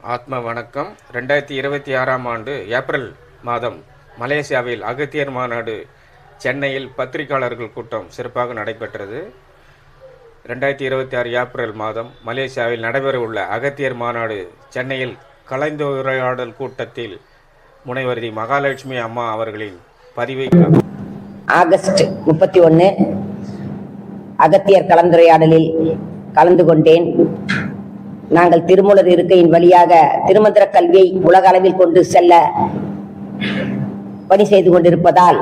ஆத்ம வணக்கம். 2026ஆம் ஆண்டு ஏப்ரல் மாதம் மலேசியாவில் அகத்தியர் மாநாடு சென்னையில் பத்திரிகையாளர்கள் கூட்டம் சிறப்பாக நடைபெற்றது. 2026 ஏப்ரல் மாதம் மலேசியாவில் நடைபெறவுள்ள அகத்தியர் மாநாடு சென்னையில் கலந்துரையாடல் கூட்டத்தில் முனைவர் மகாலட்சுமி அம்மா அவர்களின் பதிவை ஆகஸ்ட் 31 அகத்தியர் கலந்துரையாடலில் கலந்து கொண்டேன். நாங்கள் திருமூலர் இருக்கையின் வழியாக திருமந்திர கல்வியை உலக அளவில் கொண்டு செல்ல பணி செய்து கொண்டிருப்பதால்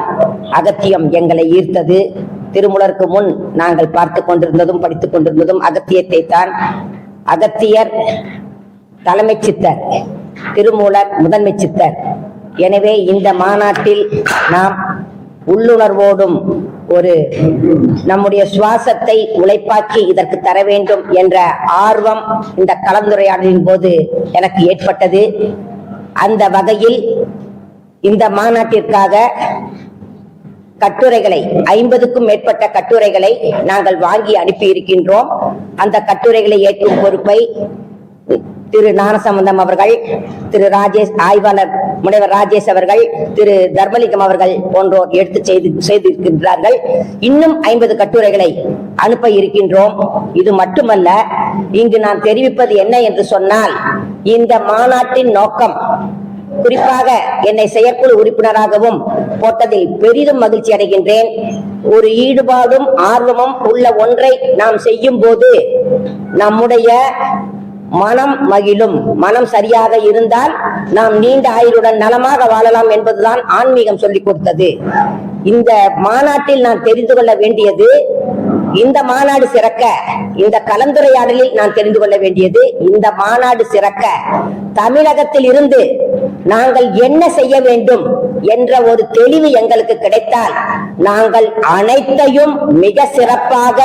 அகத்தியம் எங்களை ஈர்த்தது. திருமூலருக்கு முன் நாங்கள் பார்த்து கொண்டிருந்ததும் படித்துக் கொண்டிருந்ததும் அகத்தியத்தை தான். அகத்தியர் தலைமை சித்தர், திருமூலர் முதன்மை சித்தர். எனவே இந்த மாநாட்டில் நாம் உள்ளுணர்வோடும் ஒரு நம்முடைய சுவாசத்தை உழைப்பாக்கி இதற்கு தர வேண்டும் என்ற ஆர்வம் இந்த கலந்துரையாடலின் போது எனக்கு ஏற்பட்டது. அந்த வகையில் இந்த மாநாட்டிற்காக கட்டுரைகளை 50க்கும் மேற்பட்ட கட்டுரைகளை நாங்கள் வாங்கி அனுப்பி இருக்கின்றோம். அந்த கட்டுரைகளை ஏற்கும் பொறுப்பை திரு ஞானசம்பந்தம் அவர்கள், திரு ராஜேஷ், ஆய்வாளர் முனைவர் ராஜேஷ் அவர்கள், திரு தர்மலிங்கம் அவர்கள் போன்றோர் எடுத்து செய்திருக்கின்றார்கள். இன்னும் 50 கட்டுரைகளை அனுப்ப இருக்கின்றோம். இது மட்டுமல்ல, இங்கு நான் தெரிவிப்பது என்ன என்று சொன்னால், இந்த மாநாட்டின் நோக்கம் குறிப்பாக என்னை செயற்குழு உறுப்பினராகவும் போட்டதில் பெரிதும் மகிழ்ச்சி அடைகின்றேன். ஒரு ஈடுபாடும் ஆர்வமும் உள்ள ஒன்றை நாம் செய்யும் போது நம்முடைய மனம் மகிழும். மனம் சரியாக இருந்தால் நாம் நீண்ட ஆயுளுடன் நலமாக வாழலாம் என்பதுதான் ஆன்மீகம் சொல்லிக் கொடுத்தது. இந்த மாநாட்டில் நான் தெரிந்து கொள்ள வேண்டியது, இந்த மாநாடு சிறக்க, இந்த கலந்துரையாடலில் நான் தெரிந்து கொள்ள வேண்டியது, இந்த மாநாடு சிறக்க தமிழகத்தில் இருந்து நாங்கள் என்ன செய்ய வேண்டும் என்ற ஒரு தெளிவு எங்களுக்கு கிடைத்தால் நாங்கள் அனைத்தையும் மிக சிறப்பாக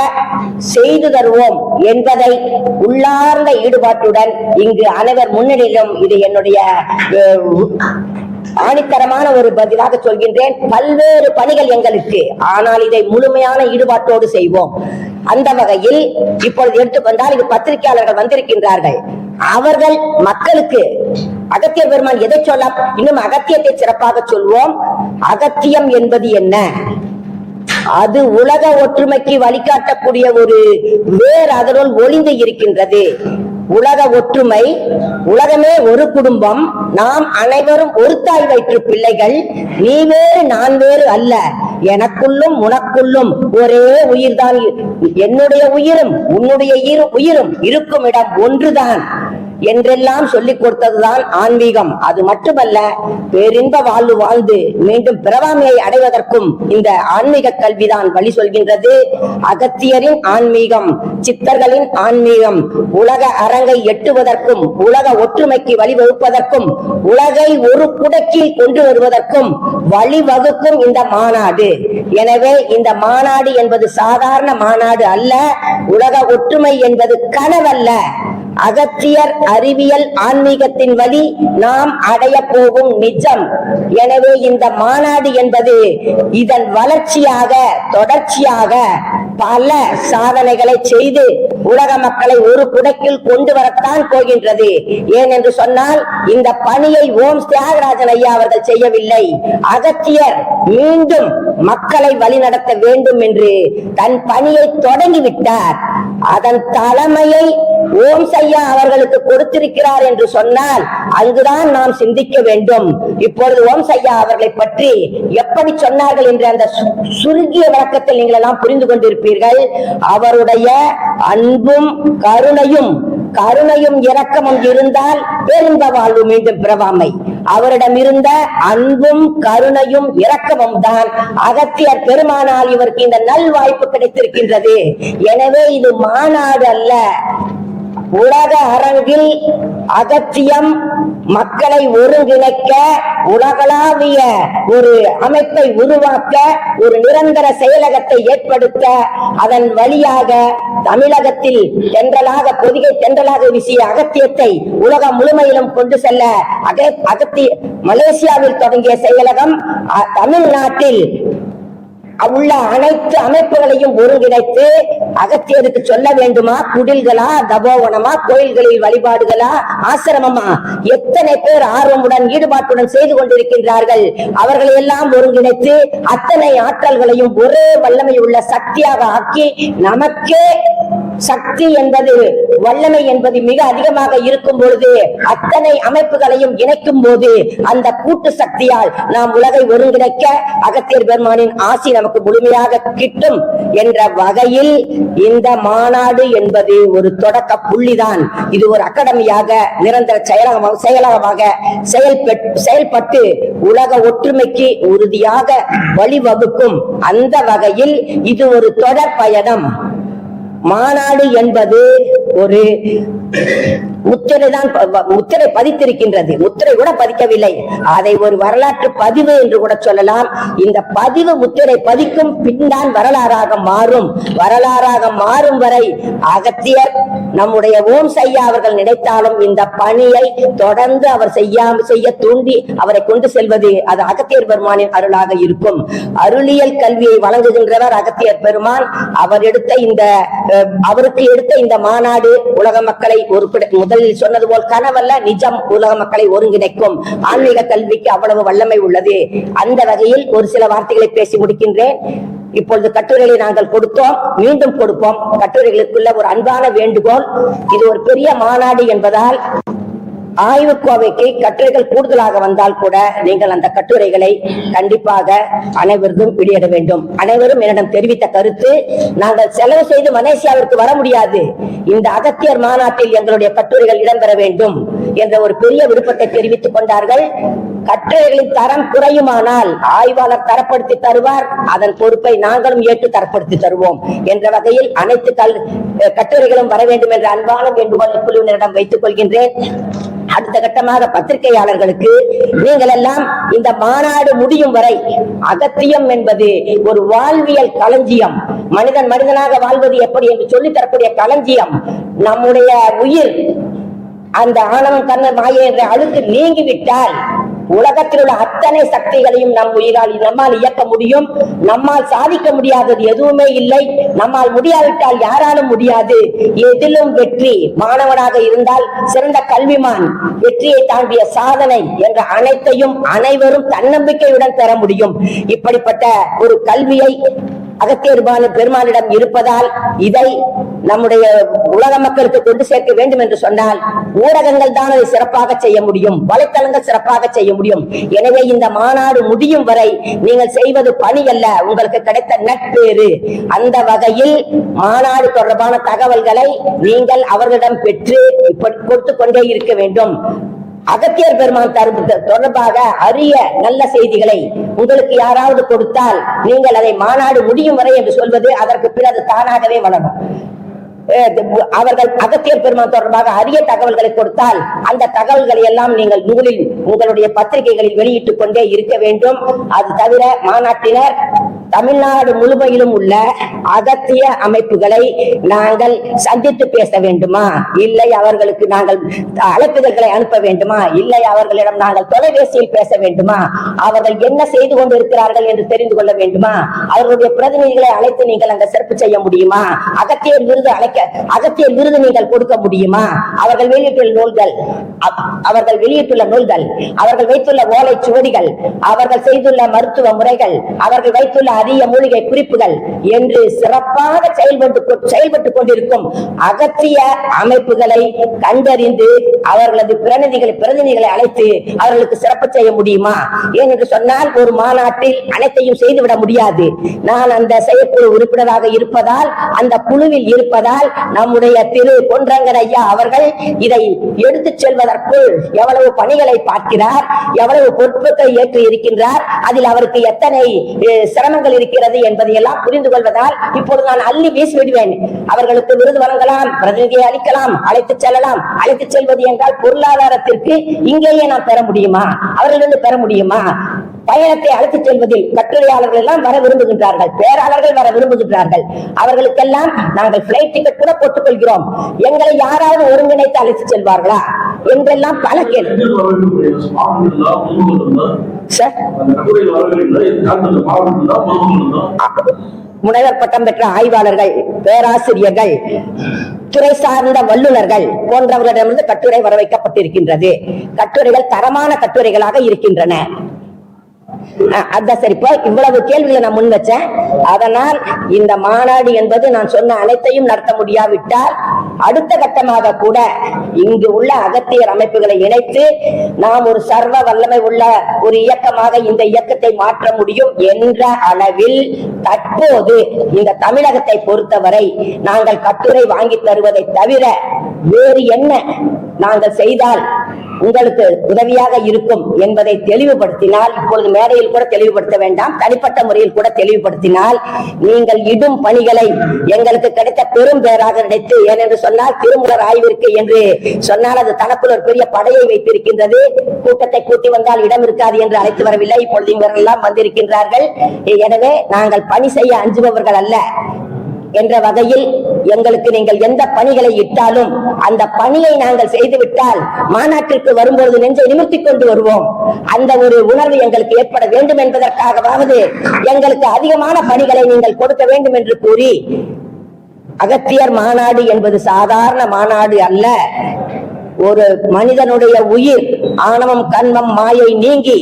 செய்து தருவோம் என்பதை உள்ளார்ந்த ஈடுபாட்டுடன் இங்கு அனைவர் முன்னிலையிலும் இது என்னுடைய ஆணித்தரமான ஒரு பதிலாக சொல்கின்றேன். பல்வேறு பணிகள் எங்களுக்கு, ஆனால் இதை முழுமையான ஈடுபாட்டோடு செய்வோம். அந்த வகையில் இப்பொழுது எடுத்துக்கொண்டால் இது பத்திரிகையாளர்கள் வந்திருக்கின்றார்கள். அவர்கள் மக்களுக்கு அகத்திய பெருமான் எதை சொல்ல, இன்னும் அகத்தியத்தை சிறப்பாக சொல்வோம். அகத்தியம் என்பது என்ன? அது உலக ஒற்றுமைக்கு வழிகாட்டக்கூடிய ஒரு வேறு அதனுள் ஒளிந்து இருக்கின்றது. உலக ஒற்றுமை, உலகமே ஒரு குடும்பம், நாம் அனைவரும் ஒரு தாய் வயிற்று பிள்ளைகள், நீ வேறு நான் வேறு அல்ல, எனக்குள்ளும் உனக்குள்ளும் ஒரே உயிர்தான், என்னுடைய உயிரும் உன்னுடைய உயிரும் இருக்கும் இடம் ஒன்றுதான் என்றெல்லாம் சொல்லிக் கொடுத்ததுதான் ஆன்மீகம். அது மட்டுமல்ல, பேரின்ப வாழ்வு வாழ்ந்து மீண்டும் பிறவாமையை அடைவதற்கும் இந்த ஆன்மீக கல்விதான் வழி சொல்கின்றது. அகத்தியரின் ஆன்மீகம், சித்தர்களின் ஆன்மீகம் உலக அரங்கை எட்டுவதற்கும், உலக ஒற்றுமைக்கு வழிவகுப்பதற்கும், உலகை ஒரு குடக்கில் கொண்டு வருவதற்கும் வழிவகுக்கும் இந்த மாநாடு. எனவே இந்த மாநாடு என்பது சாதாரண மாநாடு அல்ல. உலக ஒற்றுமை என்பது கனவல்ல. அகத்தியர் அறிவியல் ஆன்மீகத்தின் வழி நாம் அடைய போகும் நிஜம். எனவே இந்த மாநாடு என்பது இதன் வளர்ச்சியாக, தொடர்ச்சியாக பல சாதனைகளை செய்து உலக மக்களை ஒரு குடைக்குள் கொண்டு வரத்தான் போகின்றது. ஏன் என்று சொன்னால், இந்த பணியை ஓம் தியாகராஜன் ஐயா அவர்கள் செய்யவில்லை. அகத்தியர் மீண்டும் மக்களை வழிநடத்த வேண்டும் என்று தன் பணியை தொடங்கிவிட்டார். அதன் தலைமையை ஓம் ஐயா அவர்களுக்கு கொடுத்திருக்கிறார் என்று சொன்னால் அங்குதான் நாம் சிந்திக்க வேண்டும். இப்பொழுது ஓம் ஐயா அவர்களை பற்றி எப்படி சொன்னார்கள் என்ற அந்த சுருங்கிய விளக்கத்தில் நீங்கள் எல்லாம் புரிந்து கொண்டிருப்பீர்கள். அவருடைய அன்பும் கருணையும் இரக்கமும் இருந்தால் பேரின்ப வாழ்வு மீண்டும் பிறவாமை. அவரிடம் இருந்த அன்பும் கருணையும் இரக்கமும் தான் அகத்தியர் பெருமானால் இவருக்கு இந்த நல் வாய்ப்பு கிடைத்திருக்கின்றது. எனவே இது மாநாடு அல்ல, உலக அரங்கில் அகத்தியம் மக்களை ஒருங்கிணைக்க, உலகளாவிய ஒரு அமைப்பை உருவாக்க, ஒரு நிரந்தர செயலகத்தை ஏற்படுத்த, அதன் வழியாக தமிழகத்தில் தென்றலாக பொதிகை தென்றலாக வீசிய அகத்தியத்தை உலகம் முழுமையிலும் கொண்டு செல்ல மலேசியாவில் தொடங்கிய செயலகம் தமிழ்நாட்டில் உள்ள அனைத்து அமைப்புகளையும் ஒருங்கிணைத்து அகத்தியருக்கு சொல்ல வேண்டுமா? குடில்களா, தபோவனமா, கோயில்களில் வழிபாடுகளா, ஆசிரமமா? எத்தனை பேர் ஆர்வமுடன் ஈடுபாட்டுடன் செய்து கொண்டிருக்கின்றார்கள். அவர்களை எல்லாம் ஒருங்கிணைத்து அத்தனை ஆற்றல்களையும் ஒரே வல்லமை உள்ள சக்தியாக ஆக்கி நமக்கே சக்தி என்பது வல்லமை என்பது மிக அதிகமாக இருக்கும் பொழுது அத்தனை அமைப்புகளையும் இணைக்கும் போது அந்த கூட்டு சக்தியால் நாம் உலகை ஒருங்கிணைக்க அகத்தியர் பெருமானின் ஆசி நமக்கு முழுமையாக கிட்டும் என்ற வகையில் இந்த மாநாடு என்பது ஒரு தொடக்க புள்ளிதான். இது ஒரு அகாடமியாக நிரந்தர செயலகமாக செயல்பட்டு உலக ஒற்றுமைக்கு உறுதியாக வழிவகுக்கும். அந்த வகையில் இது ஒரு தொடர் பயணம். மாநாடு என்பது ஒரு முத்திரை பதித்திருக்கின்றது. முத்திரை கூட பதிக்கவில்லை, அதை ஒரு வரலாற்று பதிவு என்று கூட சொல்லலாம். இந்த பதிவு முத்திரை பதிக்கும் பின்தான் வரலாறாக மாறும். வரலாறாக மாறும் வரை அகத்தியர் நம்முடைய ஓம் சையா அவர்கள் நினைத்தாலும் இந்த பணியை தொடர்ந்து அவர் செய்ய தூண்டி அவரை கொண்டு செல்வது அது அகத்தியர் பெருமானின் அருளாக இருக்கும். அருளியல் கல்வியை வழங்குகின்றவர் அகத்தியர் பெருமான். அவருக்கு எடுத்த இந்த மாநாடு உலக மக்களை முதலில் சொன்னது போல் கனவல்ல, நிஜம். உலக மக்களை ஒருங்கிணைக்கும் ஆன்மீக கல்விக்கு அவ்வளவு வல்லமை உள்ளது. அந்த வகையில் ஒரு சில வார்த்தைகளை பேசி முடிக்கின்றேன். இப்பொழுது கட்டுரைகளை நாங்கள் கொடுத்தோம், மீண்டும் கொடுப்போம். கட்டுரைகளுக்குள்ள ஒரு அன்பான வேண்டுகோள், இது ஒரு பெரிய மாநாடு என்பதால் ஆய்வுக்கோவைக்கு கட்டுரைகள் கூடுதலாக வந்தால் கூட நீங்கள் அந்த கட்டுரைகளை கண்டிப்பாக அனைவருக்கும் வெளியிட வேண்டும். அனைவரும் என்னிடம் தெரிவித்த கருத்து, நாங்கள் செலவு செய்து மலேசியாவிற்கு வர முடியாது, இந்த அகத்தியர் மாநாட்டில் எங்களுடைய கட்டுரைகள் இடம்பெற வேண்டும் என்ற ஒரு பெரிய விருப்பத்தை தெரிவித்துக் கொண்டார்கள். கட்டுரைகளின் தரம் குறையுமானால் ஆய்வாளர் தரப்படுத்தி தருவார், அதன் பொறுப்பை நாங்களும் ஏற்று தரப்படுத்தி தருவோம் என்ற வகையில் அனைத்து கட்டுரைகளும் வர வேண்டும் என்ற அன்பான வேண்டுகோள் குழுவினரிடம் வைத்துக் கொள்கின்றேன். அடுத்த கட்டமாக பத்திரிகையாளர்களுக்கு, நீங்கள் எல்லாம் இந்த மாநாடு முடியும் வரை அகத்தியம் என்பது ஒரு வாழ்வியல் களஞ்சியம். மனிதனாக வாழ்வது எப்படி என்று சொல்லி தரக்கூடிய களஞ்சியம். நம்முடைய உயிர் அந்த ஆணவம் கண்ண மாயை என்ற அழுக்கு நீங்கிவிட்டால் உலகத்தில் உள்ள அத்தனை சக்திகளையும் நம் உயிரால் நம்மால் இயக்க முடியும். நம்மால் சாதிக்க முடியாதது எதுவுமே இல்லை. நம்மால் முடியாவிட்டால் யாராலும் முடியாது. எதிலும் வெற்றி. மாணவனாக இருந்தால் சிறந்த கல்விமான், வெற்றியை தாண்டிய சாதனை என்ற அனைத்தையும் அனைவரும் தன்னம்பிக்கையுடன் பெற முடியும். இப்படிப்பட்ட ஒரு கல்வியை அகத்தியர் பெருமானிடம் இருப்பதால் இதை நம்முடைய உலக மக்களுக்கு கொண்டு சேர்க்க வேண்டும் என்று சொன்னால் ஊடகங்கள் தான் அதை சிறப்பாக செய்ய முடியும், வலைத்தளங்கள் சிறப்பாக செய்ய முடியும். எனவே இந்த மாநாடு முடியும் வரை நீங்கள் செய்வது பணி அல்ல, உங்களுக்கு கிடைத்த நட்பேறு. அந்த வகையில் மாநாடு தொடர்பான தகவல்களை நீங்கள் அவர்களிடம் பெற்று கொடுத்து கொண்டே இருக்க வேண்டும். அகத்தியர் பெருமான் தொடர்பாக அரிய நல்ல செய்திகளை உங்களுக்கு யாராவது கொடுத்தால் நீங்கள் அதை மாநாடு முடியும் வரை என்று சொல்வது அதற்கு பிறகு தானாகவே வளரும். அவர்கள் அகத்தியர் பெருமான் தொடர்பாக அரிய தகவல்களை கொடுத்தால் அந்த தகவல்களை எல்லாம் நீங்கள் நூலில் உங்களுடைய பத்திரிகைகளில் வெளியிட்டுக் கொண்டே இருக்க வேண்டும். அது தவிர மாநாட்டினர் தமிழ்நாடு முழுமையிலும் உள்ள அகத்திய அமைப்புகளை நாங்கள் சந்தித்து பேச வேண்டுமா, இல்லை அவர்களுக்கு நாங்கள் அழைப்புதல்களை அனுப்ப வேண்டுமா, இல்லை அவர்களிடம் நாங்கள் தொலைபேசியில் பேச வேண்டுமா, அவர்கள் என்ன செய்து கொண்டிருக்கிறார்கள் என்று தெரிந்து கொள்ள வேண்டுமா, அவர்களுடைய பிரதிநிதிகளை அழைத்து நீங்கள் அங்க சிறப்பு செய்ய முடியுமா, அகத்தியர் விருது நீங்கள் கொடுக்க முடியுமா, அவர்கள் வெளியிட்டுள்ள நூல்கள், அவர்கள் வைத்துள்ள ஓலை சுவடிகள், அவர்கள் செய்துள்ள மருத்துவ முறைகள், அவர்கள் வைத்துள்ள அரிய மூலிகை குறிப்புகள் என்று சிறப்பாக செயல்பட்டு கொண்டிருக்கும் அகத்திய அமைப்புகளை கண்டறிந்து அவர்களது பிரதிநிதிகளை அழைத்து அவர்களுக்கு சிறப்பு செய்ய முடியுமா? ஏனென்று சொன்னால் ஒரு மாநாட்டில் அனைத்தையும் செய்துவிட முடியாது. நான் அந்த செயற்குழு உறுப்பினராக இருப்பதால், அந்த குழுவில் இருப்பதால் நம்முடைய திரு பொன்றங்கன் ஐயா அவர்கள் இதை எடுத்துச் செல்வதற்குள் எவ்வளவு பணிகளை பார்க்கிறார், எவ்வளவு பொறுப்புகளை ஏற்று இருக்கின்றார், அதில் அவருக்கு எத்தனை சிரமங்கள் இருக்கிறது என்பதையெல்லாம் புரிந்து கொள்வதால் இப்பொழுது நான் அள்ளி வீசி விடுவேன். அவர்களுக்கு விருது வழங்கலாம், பிரதிநிதியை அளிக்கலாம், அழைத்து செல்லலாம். அழைத்து செல்வது என்றால் பொருளாதாரத்திற்கு இங்கேயே நாம் பெற முடியுமா, அவர்களிருந்து பெற முடியுமா? பயணத்தை அழைத்துச் செல்வதில் கட்டுரையாளர்கள் எல்லாம் வர விரும்புகின்றார்கள், பேராளர்கள் வர விரும்புகின்றார்கள். அவர்களுக்கெல்லாம் நாங்கள் பிளைட் டிக்கெட் கூட போட்டுக் கொள்கிறோம். எங்களை யாராவது ஒருங்கிணைத்து அழைத்து செல்வார்களா என்றெல்லாம் பல கேள்வி. முனைவர் பட்டம் பெற்ற ஆய்வாளர்கள், பேராசிரியர்கள், துறை சார்ந்த வல்லுநர்கள் போன்றவர்களிடமிருந்து கட்டுரை வர வைக்கப்பட்டிருக்கின்றது. கட்டுரைகள் தரமான கட்டுரைகளாக இருக்கின்றன. அதான் சரி. இப்போ இவ்வளவு கேள்விகளை நான் முன் வச்சேன். அதனால் இந்த மாநாடு என்பது நான் சொன்ன அனைத்தையும் நடத்த முடியாவிட்டால் அடுத்த கட்டமாக கூட இங்கு உள்ள அகத்தியர் அமைப்புகளை இணைத்து நாம் ஒரு சர்வ வல்லமை உள்ள ஒரு இயக்கமாக இந்த இயக்கத்தை மாற்ற முடியும் என்ற அளவில் தற்போது இந்த தமிழகத்தை பொறுத்தவரை நாங்கள் கட்டுரை வாங்கி தருவதை தவிர வேறு என்ன நாங்கள் செய்தால் உங்களுக்கு உதவியாக இருக்கும் என்பதை தெளிவுபடுத்தினால், இப்பொழுது மேடையில் கூட தெளிவுபடுத்த வேண்டாம், தனிப்பட்ட முறையில் கூட தெளிவுபடுத்தினால், நீங்கள் இடும் பணிகளை எங்களுக்கு கிடைத்த பெரும் பேராக நினைத்து, ஏனென்று சொன்னால் திருமூலர் ஆய்விற்கு என்று சொன்னால் அது தனக்குள் ஒரு பெரிய படையை வைத்திருக்கின்றது. கூட்டத்தை கூட்டி வந்தால் இடம் இருக்காது என்று அழைத்து வரவில்லை. இப்பொழுது இவர்களெல்லாம் வந்திருக்கின்றார்கள். எனவே நாங்கள் பணி செய்ய அஞ்சுபவர்கள் அல்ல என்ற வகையில் எங்களுக்கு நீங்கள் எந்த பணிகளை இட்டாலும் அந்த பணியை நாங்கள் செய்துவிட்டால் மாநாட்டிற்கு வரும்போது நெஞ்சை நிமிர்த்திக் கொண்டு வருவோம். அந்த ஒரு உணர்வு எங்களுக்கு ஏற்பட வேண்டும் என்பதற்காகவாவது எங்களுக்கு அதிகமான பணிகளை நீங்கள் கொடுக்க வேண்டும் என்று கூறி, அகத்தியர் மாநாடு என்பது சாதாரண மாநாடு அல்ல. ஒரு மனிதனுடைய உயிர் ஆணவம் கண்மம் மாயை நீங்கி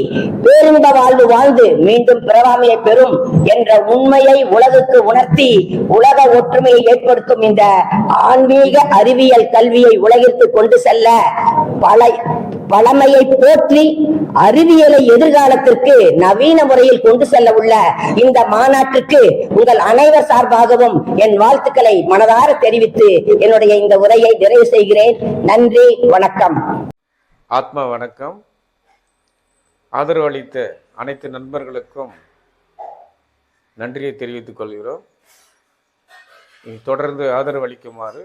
பேரின்ப வாழ்வு வாழ்ந்து மீண்டும் பிறவாமையை பெறும் என்ற உண்மையை உலகுக்கு உணர்த்தி உலக ஒற்றுமையை ஏற்படுத்தும் இந்த ஆன்மீக அறிவியல் கல்வியை உலகிற்கு கொண்டு செல்ல பழமையை போற்றி அறிவியலை எதிர்காலத்திற்கு நவீன முறையில் கொண்டு செல்ல உள்ள இந்த மாநாட்டுக்கு உங்கள் அனைவர் சார்பாகவும் என் வாழ்த்துக்களை மனதார தெரிவித்து என்னுடைய இந்த உரையை நிறைவு செய்கிறேன். நன்றி, வணக்கம். ஆத்மா வணக்கம். ஆதரவு அளித்த அனைத்து நண்பர்களுக்கும் நன்றியை தெரிவித்துக் கொள்கிறோம். தொடர்ந்து ஆதரவு அளிக்குமாறு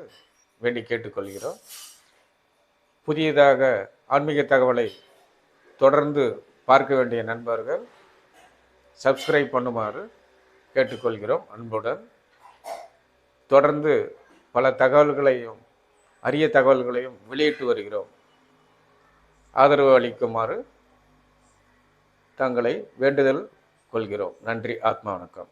வேண்டி கேட்டுக்கொள்கிறோம். புதியதாக ஆன்மீக தகவலை தொடர்ந்து பார்க்க வேண்டிய நண்பர்கள் சப்ஸ்கிரைப் பண்ணுமாறு கேட்டுக்கொள்கிறோம் அன்புடன். தொடர்ந்து பல தகவல்களையும் அரிய தகவல்களையும் வெளியிட்டு வருகிறோம். ஆதரவு அளிக்குமாறு தங்களை வேண்டுதல் கொள்கிறோம். நன்றி. ஆத்மா வணக்கம்.